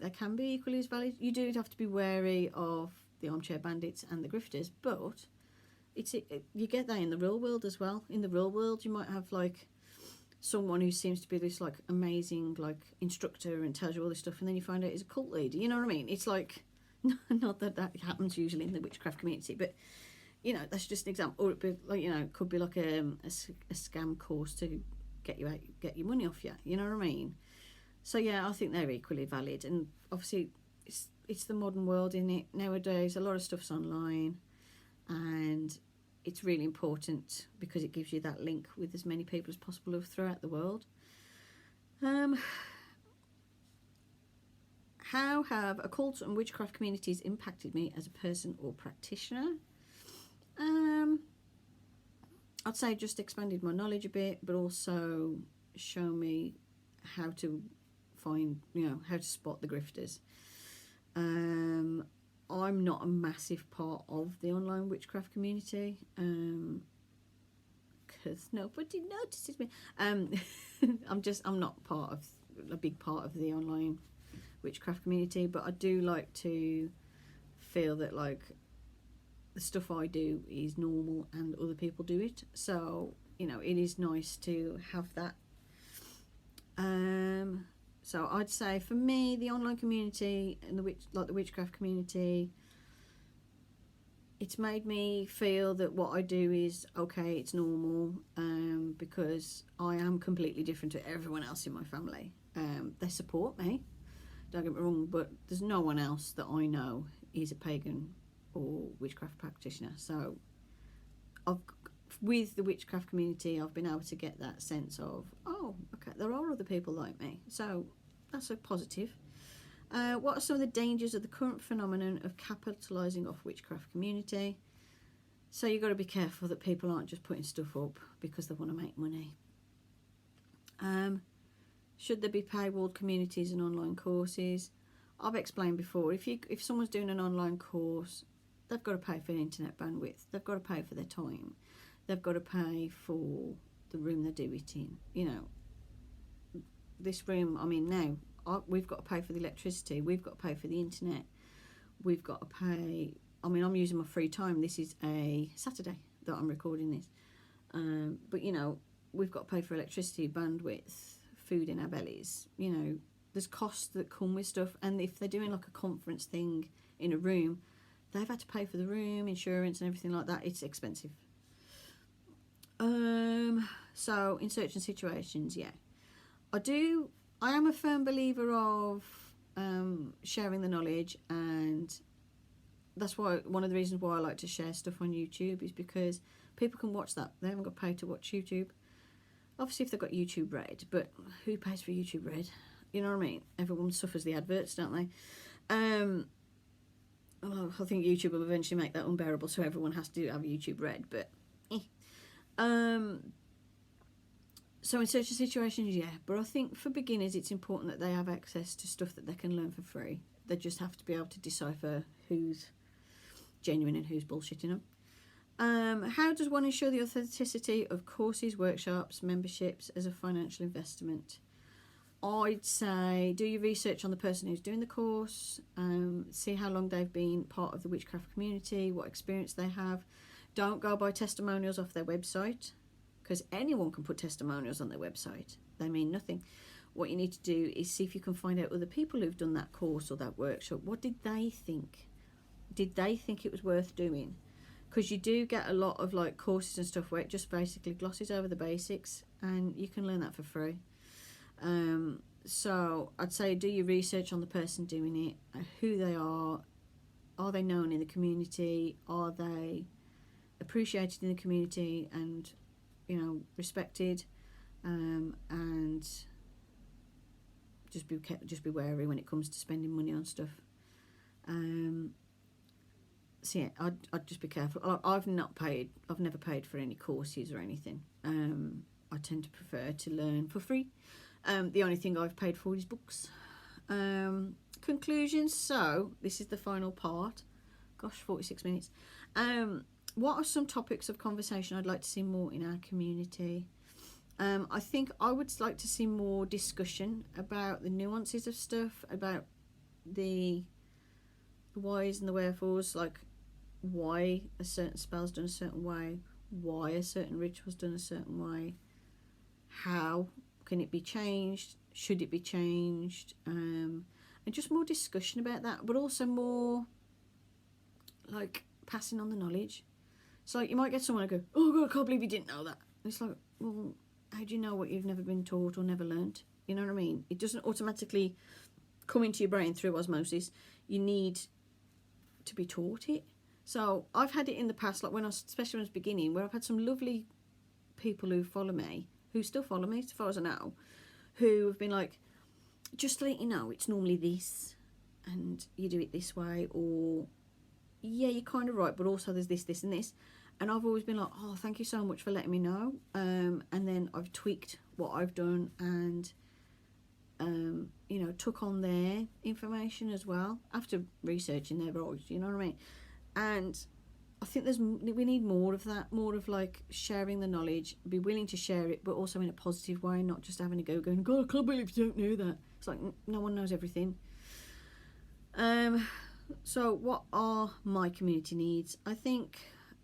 they can be equally as valid. You do have to be wary of the armchair bandits and the grifters, but you get that in the real world as well. In the real world, you might have like someone who seems to be this like amazing like instructor and tells you all this stuff, and then you find out he's a cult leader. You know what I mean? It's like, not that happens usually in the witchcraft community, but you know, that's just an example. Or it be like, you know, it could be like a scam course to get your money off you. You know what I mean? So yeah, I think they're equally valid. And obviously, it's the modern world, in it nowadays. A lot of stuff's online, and it's really important because it gives you that link with as many people as possible throughout the world. How have occult and witchcraft communities impacted me as a person or practitioner? I'd say just expanded my knowledge a bit, but also show me how to find, how to spot the grifters. I'm not a massive part of the online witchcraft community, because nobody notices me. I'm not a big part of the online witchcraft community, but I do like to feel that like the stuff I do is normal and other people do it. So, it is nice to have that. So I'd say for me, the online community and the witchcraft community, it's made me feel that what I do is okay, it's normal, because I am completely different to everyone else in my family. They support me, don't get me wrong, but there's no one else that I know is a pagan or witchcraft practitioner. So with the witchcraft community, I've been able to get that sense of, oh, okay, there are other people like me. So that's a positive. What are some of the dangers of the current phenomenon of capitalising off witchcraft community? So you've got to be careful that people aren't just putting stuff up because they want to make money. Should there be paywalled communities and online courses? I've explained before, if someone's doing an online course, they've got to pay for the internet bandwidth, they've got to pay for their time, they've got to pay for the room they do it in. This room I'm in now, we've got to pay for the electricity, we've got to pay for the internet, we've got to pay. I'm using my free time. This is a Saturday that I'm recording this, but we've got to pay for electricity, bandwidth, food in our bellies. There's costs that come with stuff, and if they're doing like a conference thing in a room, they've had to pay for the room, insurance and everything like that. It's expensive. So in certain situations, yeah, I am a firm believer of sharing the knowledge, and that's why one of the reasons why I like to share stuff on YouTube is because people can watch that. They haven't got paid to watch YouTube. Obviously, if they've got YouTube Red, but who pays for YouTube Red? You know what I mean? Everyone suffers the adverts, don't they? Well, I think YouTube will eventually make that unbearable, so everyone has to have YouTube Red. But, so in certain situations, yeah. But I think for beginners, it's important that they have access to stuff that they can learn for free. They just have to be able to decipher who's genuine and who's bullshitting them. How does one ensure the authenticity of courses, workshops, memberships as a financial investment? I'd say do your research on the person who's doing the course, see how long they've been part of the witchcraft community, what experience they have. Don't go by testimonials off their website, because anyone can put testimonials on their website. They mean nothing. What you need to do is see if you can find out other people who've done that course or that workshop. What did they think? Did they think it was worth doing? Because you do get a lot of like courses and stuff where it just basically glosses over the basics, and you can learn that for free. So I'd say do your research on the person doing it, who they are they known in the community, are they appreciated in the community and, you know, respected, and just be wary when it comes to spending money on stuff. So yeah, I'd just be careful. I've never paid for any courses or anything. I tend to prefer to learn for free. The only thing I've paid for is books. Conclusions. So this is the final part. Gosh, 46 minutes. What are some topics of conversation I'd like to see more in our community? I think I would like to see more discussion about the nuances of stuff, about the whys and the wherefores, like why a certain spell's done a certain way, why a certain ritual's done a certain way, how can it be changed, should it be changed, and just more discussion about that, but also more like passing on the knowledge. So like you might get someone and go, oh god, I can't believe you didn't know that. And it's like, well, how do you know what you've never been taught or never learnt? You know what I mean? It doesn't automatically come into your brain through osmosis. You need to be taught it. So I've had it in the past, like especially when I was beginning, where I've had some lovely people who follow me, who still follow me as far as I know, who have been like, just to let you know, it's normally this, and you do it this way, or yeah, you're kind of right, but also there's this, this and this. And I've always been like, oh, thank you so much for letting me know. And then I've tweaked what I've done and, you know, took on their information as well after researching their roles, you know what I mean? And I think we need more of that, more of like sharing the knowledge, be willing to share it, but also in a positive way, not just having a go going, God, I can't believe you don't know that. It's like, no one knows everything. So what are my community needs? I think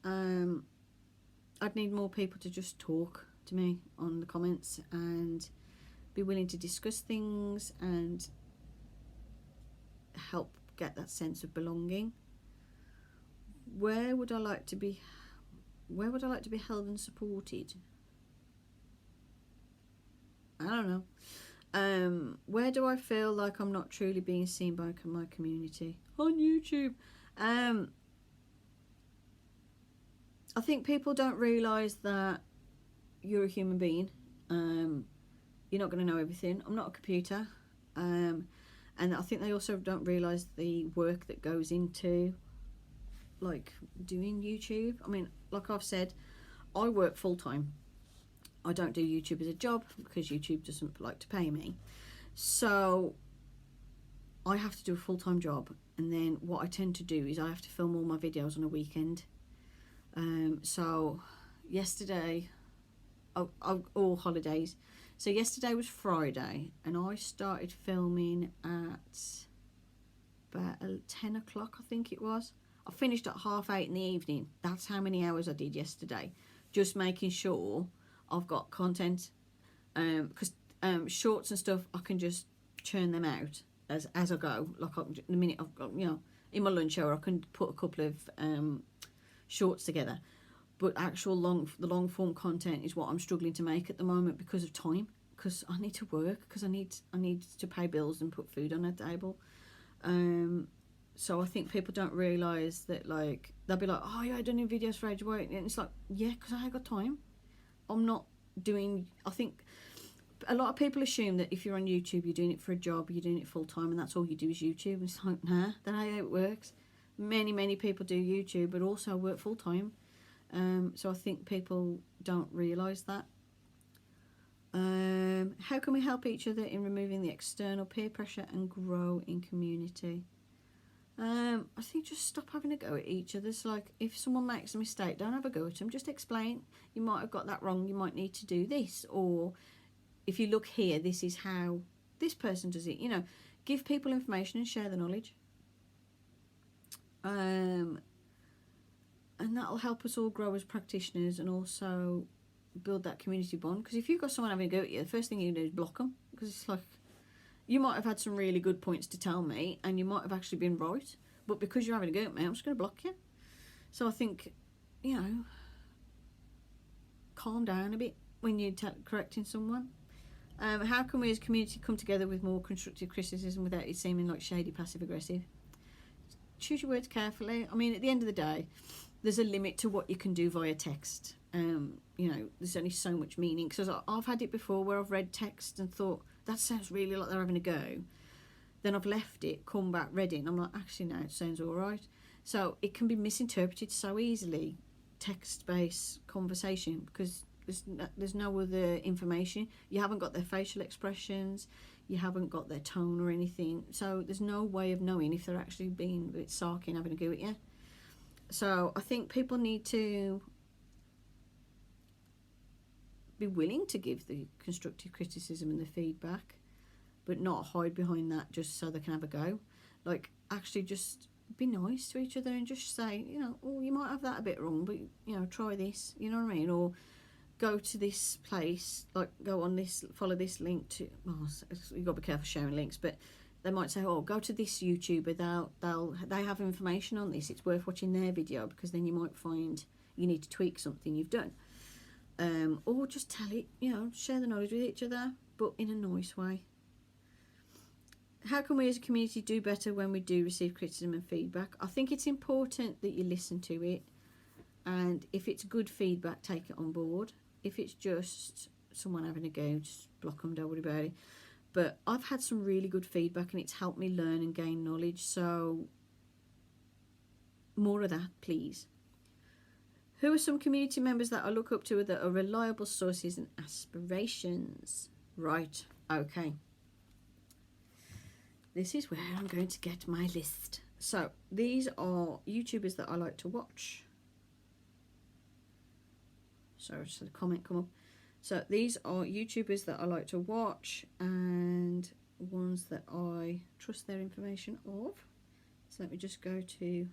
I'd need more people to just talk to me on the comments and be willing to discuss things and help get that sense of belonging. Where would I like to be held and supported? I don't know. Where do I feel like I'm not truly being seen by my community? On YouTube. I think people don't realise that you're a human being. You're not going to know everything. I'm not a computer. And I think they also don't realise the work that goes into like doing YouTube. I mean, like I've said, I work full time. I don't do YouTube as a job because YouTube doesn't like to pay me. So I have to do a full-time job, and then what I tend to do is I have to film all my videos on a weekend. So yesterday, all holidays. So yesterday was Friday, and I started filming at about 10 o'clock, I think it was. I finished at 8:30 in the evening. That's how many hours I did yesterday. Just making sure I've got content. Because shorts and stuff, I can just churn them out as I go. Like the minute I've got, you know, in my lunch hour I can put a couple of shorts together, but the long form content is what I'm struggling to make at the moment because of time, because I need to work, because I need to pay bills and put food on the table. So I think people don't realise that, like, they'll be like, oh yeah, I don't need videos for age weight, and it's like, yeah, because I ain't got time. I'm not doing, I think a lot of people assume that if you're on YouTube, you're doing it for a job, you're doing it full time, and that's all you do is YouTube. And it's like, nah, that ain't how it works. Many people do YouTube, but also work full time. So I think people don't realise that. How can we help each other in removing the external peer pressure and grow in community? I think just stop having a go at each other. So, like, if someone makes a mistake, don't have a go at them. Just explain, you might have got that wrong, you might need to do this, or if you look here, this is how this person does it. You know, give people information and share the knowledge. And that'll help us all grow as practitioners and also build that community bond. Because if you've got someone having a go at you, the first thing you do is block them. Because it's like, you might have had some really good points to tell me and you might have actually been right, but because you're having a go at me, I'm just going to block you. So I think, you know, calm down a bit when you're correcting someone. How can we as a community come together with more constructive criticism without it seeming like shady passive aggressive? Choose your words carefully. I mean, at the end of the day, there's a limit to what you can do via text. You know, there's only so much meaning. Because I've had it before where I've read text and thought, that sounds really like they're having a go. Then I've left it, come back, read it, and I'm like, actually, no, it sounds all right. So it can be misinterpreted so easily, text-based conversation, because there's no other information. You haven't got their facial expressions, you haven't got their tone or anything, so there's no way of knowing if they're actually being a bit sarky and having a go at you. So I think people need to be willing to give the constructive criticism and the feedback, but not hide behind that just so they can have a go. Like, actually just be nice to each other and just say, you know, oh, you might have that a bit wrong, but, you know, try this, you know what I mean? Or go to this place, like go on this, follow this link to, oh, you've got to be careful sharing links, but they might say, oh, go to this YouTuber, they have information on this, it's worth watching their video, because then you might find you need to tweak something you've done. Or just tell it, you know, share the knowledge with each other, but in a nice way. How can we as a community do better when we do receive criticism and feedback? I think it's important that you listen to it, and if it's good feedback, take it on board. If it's just someone having a go, just block them, don't worry about it. But I've had some really good feedback and it's helped me learn and gain knowledge, so more of that, please. Who are some community members that I look up to that are reliable sources and aspirations? Right, okay. This is where I'm going to get my list. So these are YouTubers that I like to watch. Sorry, just had a comment come up. So these are YouTubers that I like to watch and ones that I trust their information of. So let me just go to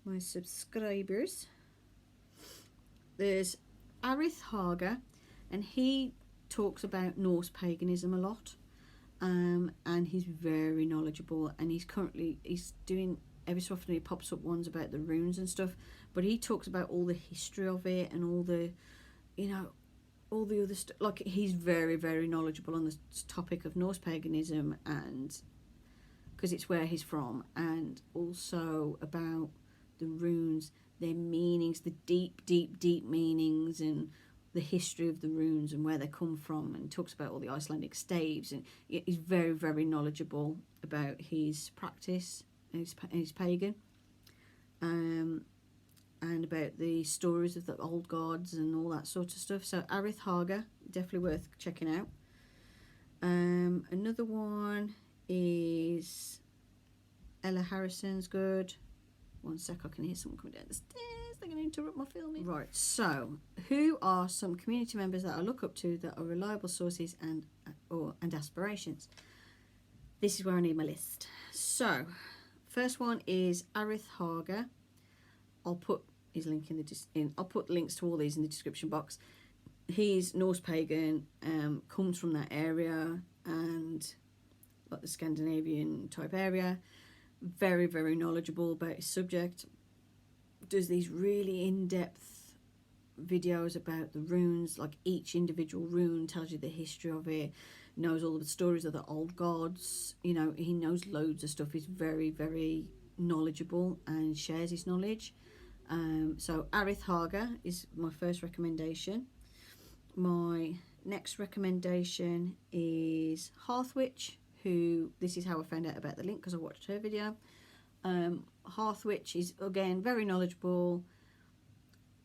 my subscribers. There's Arith Haga, and he talks about Norse paganism a lot, and he's very knowledgeable, and he's doing, every so often he pops up ones about the runes and stuff, but he talks about all the history of it and all the, you know, all the other stuff. Like, he's very, very knowledgeable on the topic of Norse paganism, and because it's where he's from, and also about the runes, their meanings, the deep meanings, and the history of the runes and where they come from, and talks about all the Icelandic staves, and he's very, very knowledgeable about his practice, and he's pagan, and about the stories of the old gods and all that sort of stuff. So Arith Haga, definitely worth checking out. Another one is Ella Harrison's good. One sec, I can hear someone coming down the stairs. They're going to interrupt my filming. Right, so who are some community members that I look up to that are reliable sources and aspirations? This is where I need my list. So, first one is Arith Haga. I'll put his link I'll put links to all these in the description box. He's Norse pagan, comes from that area, and like the Scandinavian type area. Very, very knowledgeable about his subject. Does these really in-depth videos about the runes, like each individual rune tells you the history of it, knows all of the stories of the old gods, you know, he knows loads of stuff. He's very, very knowledgeable and shares his knowledge. So Arith Haga is my first recommendation. My next recommendation is Hearthwitch, who, this is how I found out about the link, because I watched her video. Hearthwitch is, again, very knowledgeable,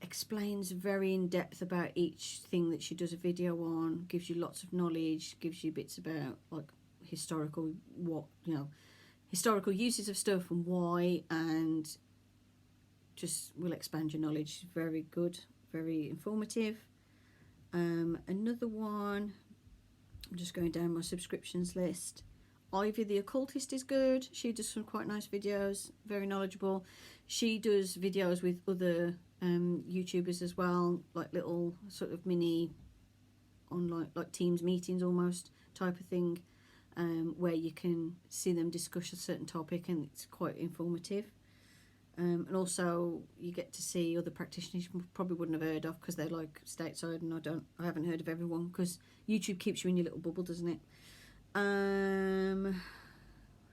explains very in depth about each thing that she does a video on, gives you lots of knowledge, gives you bits about like historical, what, you know, historical uses of stuff and why, and just will expand your knowledge. Very good, very informative. Another one, I'm just going down my subscriptions list. Ivy the Occultist is good. She does some quite nice videos, very knowledgeable. She does videos with other YouTubers as well, like little sort of mini online, like Teams meetings almost type of thing, where you can see them discuss a certain topic, and it's quite informative. And also you get to see other practitioners you probably wouldn't have heard of because they're like stateside, and I haven't heard of everyone because YouTube keeps you in your little bubble, doesn't it?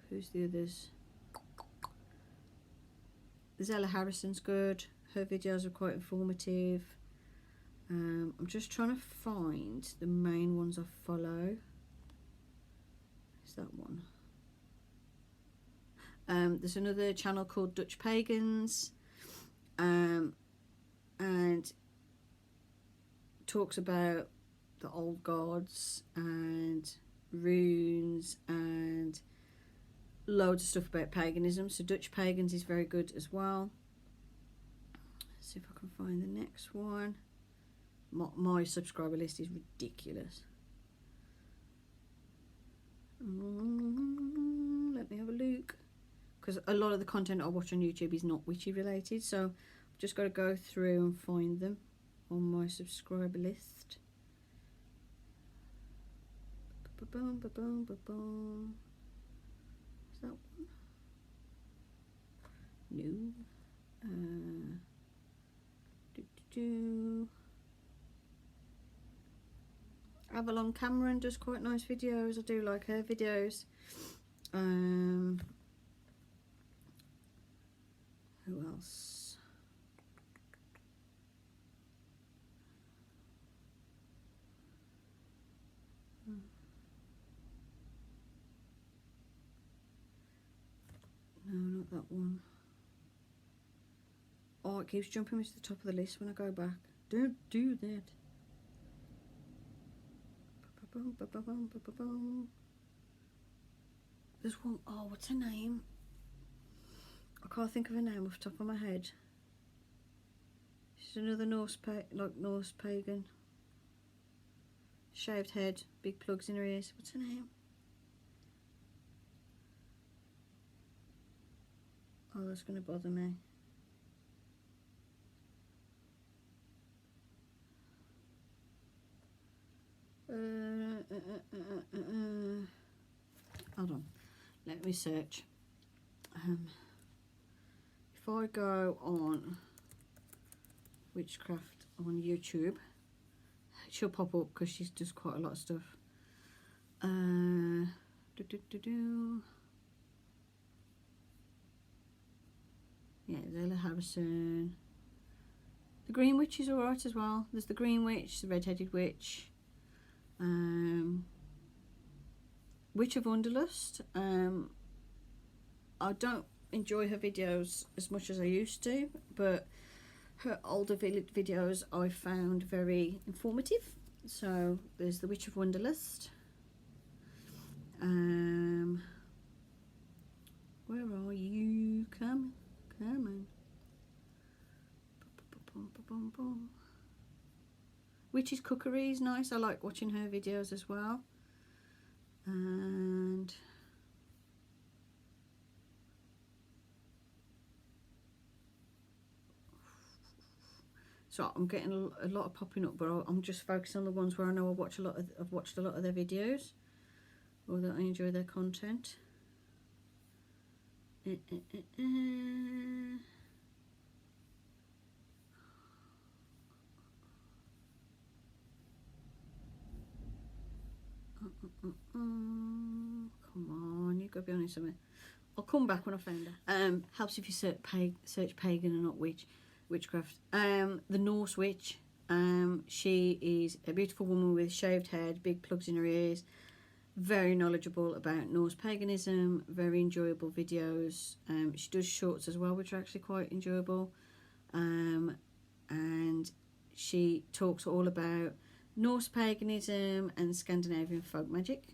Who's the others? Zella Harrison's good. Her videos are quite informative. I'm just trying to find the main ones I follow. Is that one? There's another channel called Dutch Pagans, and talks about the old gods and runes and loads of stuff about paganism. So Dutch Pagans is very good as well. Let's see if I can find the next one. My subscriber list is ridiculous. Let me have a look, because a lot of the content I watch on YouTube is not witchy related, so I've just got to go through and find them on my subscriber list. Is that one? No. Avalon Cameron does quite nice videos. I do like her videos. Who else? No, not that one. Oh, it keeps jumping me to the top of the list when I go back. Don't do that. There's one, oh, what's her name? I can't think of her name off the top of my head. She's another Norse pagan. Shaved head, big plugs in her ears. What's her name? Oh, that's going to bother me. Hold on, let me search. If I go on Witchcraft on YouTube, she'll pop up because she does quite a lot of stuff. Yeah, Zella Harrison. The Green Witch is alright as well. There's the Green Witch, the Red-Headed Witch, Witch of Wonderlust. I don't enjoy her videos as much as I used to, but her older videos I found very informative. So there's the Witch of Wonderlust. Where are you? Come on. Witch's Cookery is nice. I like watching her videos as well. And so I'm getting a lot of popping up, but I'm just focusing on the ones where I know I've watched a lot of their videos, or that I enjoy their content. Come on, you've got to be honest with me. I'll come back when I found her. Helps if you search pagan and not witchcraft. The Norse witch. She is a beautiful woman with shaved head, big plugs in her ears, very knowledgeable about Norse paganism, very enjoyable videos. She does shorts as well, which are actually quite enjoyable. And she talks all about Norse paganism and Scandinavian folk magic.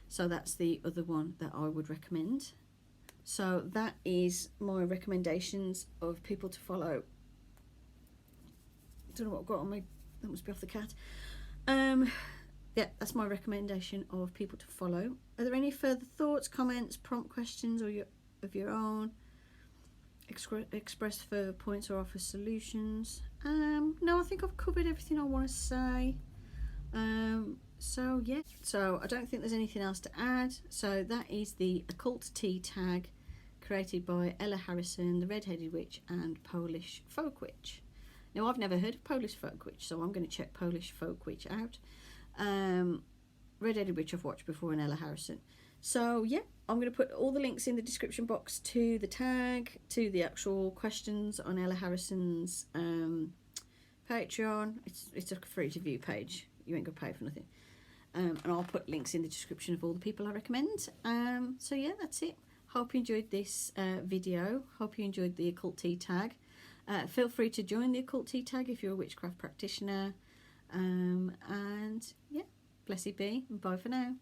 So that's the other one that I would recommend. So that is my recommendations of people to follow. I don't know what I've got on my, that must be off the cat. Yeah, that's my recommendation of people to follow. Are there any further thoughts, comments, prompt questions, or of your own? Express further points or offer solutions? No, I think I've covered everything I want to say. So yeah, so I don't think there's anything else to add. So that is the occultea tag created by Ella Harrison, the Red-Headed Witch and Polish Folk Witch. Now I've never heard of Polish Folk Witch, so I'm going to check Polish Folk Witch out. Red-Headed Witch I've watched before, and Ella Harrison. So yeah, I'm going to put all the links in the description box to the tag, to the actual questions on Ella Harrison's Patreon. It's a free to view page. You ain't gonna pay for nothing. And I'll put links in the description of all the people I recommend. So yeah, that's it. Hope you enjoyed this video. Hope you enjoyed the occultea tag. Feel free to join the occultea tag if you're a witchcraft practitioner. And yeah, blessed be, and bye for now.